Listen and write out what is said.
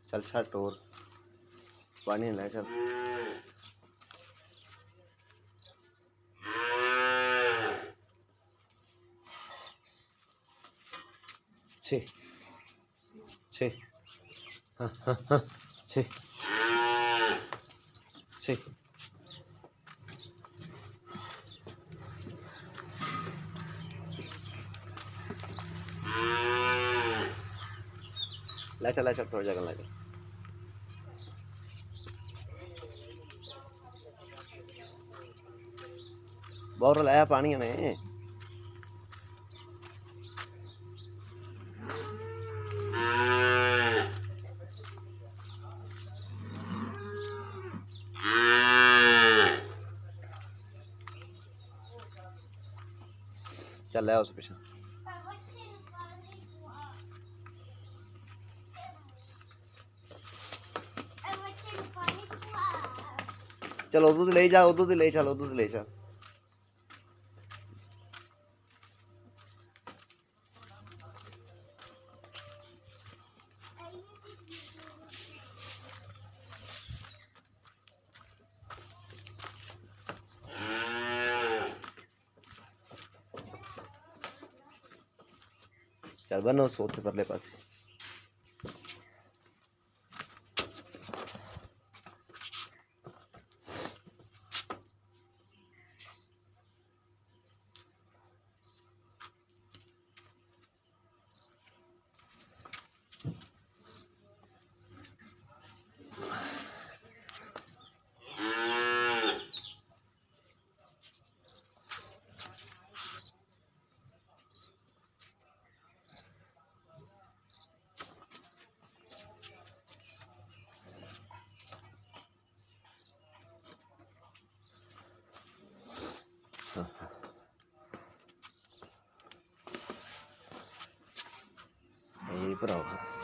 चल छट और पानी ला चल। छे छे हाँ हाँ हाँ छे छे ला चल थोड़ा जगह ला चल। बोर लाया पानी ने चल है उस पिछे चल उधर ले जा उधर ले चल उधर ले चल। चल बनो सोते परले पास यही पर आओ।